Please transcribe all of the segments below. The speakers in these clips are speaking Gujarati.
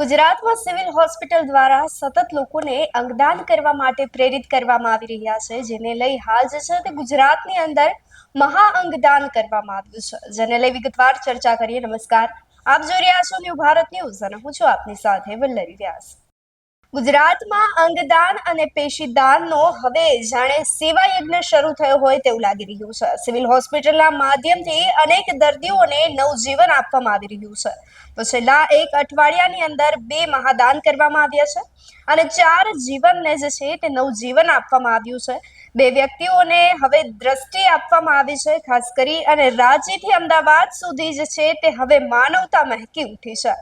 ગુજરાતમાં સિવિલ હોસ્પિટલ દ્વારા સતત લોકોને અંગદાન કરવા માટે પ્રેરિત કરવામાં આવી રહ્યા છે, જેને લઈ હાલ જે છે તે ગુજરાતની અંદર મહા અંગદાન કરવામાં આવ્યું છે, જેને લઈ વિગતવાર ચર્ચા કરીએ. નમસ્કાર, આપ જોઈ રહ્યા છો ન્યૂ ભારત ન્યૂઝ અને હું છું આપની સાથે વલ્લરી વ્યાસ. ગુજરાતમાં અંગદાન અને પેશીદાનનો હવે જાણે સેવા યજ્ઞ શરૂ થયો હોય તેવું લાગી રહ્યું છે. સિવિલ હોસ્પિટલના માધ્યમથી અનેક દર્દીઓને નવજીવન આપવામાં આવી રહ્યું છે. તો છેલ્લા એક અઠવાડિયાની અંદર 2 મહાદાન કરવામાં આવ્યા છે અને 4 જીવનને જે છે તે નવજીવન આપવામાં આવ્યું છે. 2 વ્યક્તિઓને હવે દ્રષ્ટિ આપવામાં આવી છે. ખાસ કરી અને રાંચીથી અમદાવાદ સુધી જે છે તે હવે માનવતા મહેકી ઉઠી છે.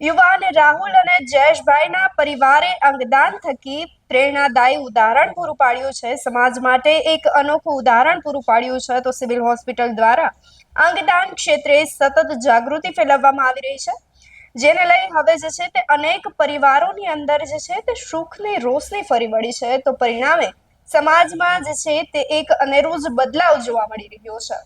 યુવાન રાહુલ અને જયેશભાઈના પરિવારે અંગદાન થકી પ્રેરણાદાયી ઉદાહરણ પૂરું પાડ્યું છે. સમાજ માટે એક અનોખું ઉદાહરણ પૂરું પાડ્યું છે. તો સિવિલ હોસ્પિટલ દ્વારા અંગદાન ક્ષેત્રે સતત જાગૃતિ ફેલાવવામાં આવી રહી છે, જેને લઈ હવે જે છે તે અનેક પરિવારોની અંદર જે છે તે સુખની રોશની ફરી વળી છે. તો પરિણામે સમાજમાં જે છે તે એક અનેરો જ બદલાવ જોવા મળી રહ્યો છે.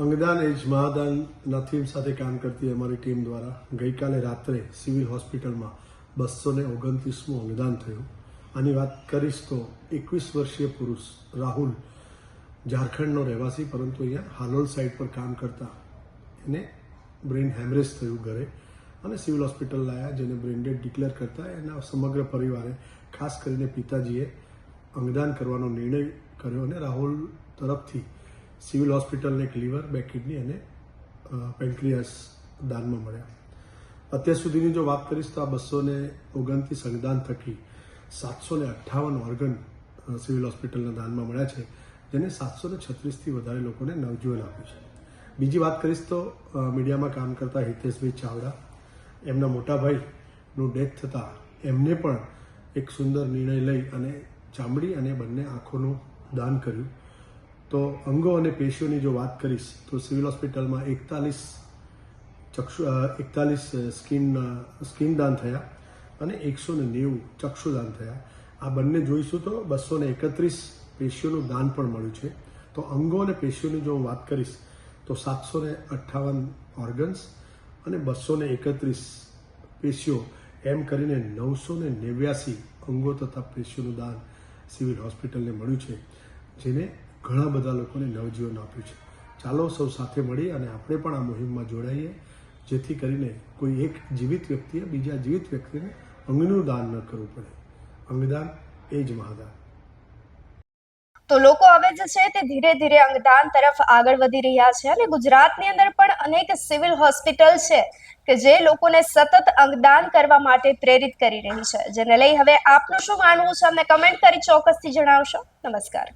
અંગદાન એ જ મહાદાનના થીમ સાથે કામ કરતી અમારી ટીમ દ્વારા ગઈકાલે રાત્રે સિવિલ હોસ્પિટલમાં 229મું અંગદાન થયું. આની વાત કરીશ તો 21 વર્ષીય પુરુષ રાહુલ, ઝારખંડનો રહેવાસી, પરંતુ અહીંયા હાલોલ સાઇડ પર કામ કરતા એને બ્રેઇન હેમરેજ થયું ઘરે અને સિવિલ હોસ્પિટલ લાયા, જેને બ્રેઇન ડેડ ડિક્લેર કરતા એના સમગ્ર પરિવારે, ખાસ કરીને પિતાજીએ અંગદાન કરવાનો નિર્ણય કર્યો અને રાહુલ તરફથી સિવિલ હોસ્પિટલને એક લીવર, 2 કિડની અને પેન્ક્રિયાસ દાનમાં મળ્યા. અત્યાર સુધીની જો વાત કરીશ તો આ 229 અંગદાન થકી 758 ઓર્ગન સિવિલ હોસ્પિટલના દાનમાં મળ્યા છે, જેને 736થી વધારે લોકોને નવજીવન આપ્યું છે. બીજી વાત કરીશ તો મીડિયામાં કામ કરતા હિતેશભાઈ ચાવડા, એમના મોટા ભાઈનું ડેથ થતાં એમને પણ એક સુંદર નિર્ણય લઈ અને ચામડી અને બંને આંખોનું દાન કર્યું. તો અંગો અને પેશીઓની જો વાત કરીશ તો સિવિલ હોસ્પિટલમાં 41 સ્કિન દાન થયા અને 190 ચક્ષુદાન થયા. આ બંને જોઈશું તો 231 પેશીઓનું દાન પણ મળ્યું છે. તો અંગો અને પેશીઓની જો હું વાત કરીશ તો 758 ઓર્ગન્સ અને 231 પેશીઓ, એમ કરીને 989 અંગો તથા પેશીઓનું દાન સિવિલ હોસ્પિટલને મળ્યું છે, જેને ઘણા બધા લોકોને નવજીવન આપ્યું છે. ચાલો સૌ સાથે મળી અને આપણે પણ આ મુહિમમાં જોડાઈએ, જેથી કરીને કોઈ એક જીવિત વ્યક્તિએ બીજા જીવિત વ્યક્તિને અંગનું દાન ન કરવું પડે. અંગદાન એ જ મહાદાન. તો લોકો હવે જે છે તે ધીરે ધીરે અંગદાન તરફ આગળ વધી રહ્યા છે અને ગુજરાતની અંદર પણ અનેક સિવિલ હોસ્પિટલ છે કે જે લોકોને સતત અંગદાન કરવા માટે પ્રેરિત કરી રહી છે, જેને લઈ હવે આપનું શું માનવું છે અમને કમેન્ટ કરી ચોક્કસથી જણાવશો. નમસ્કાર.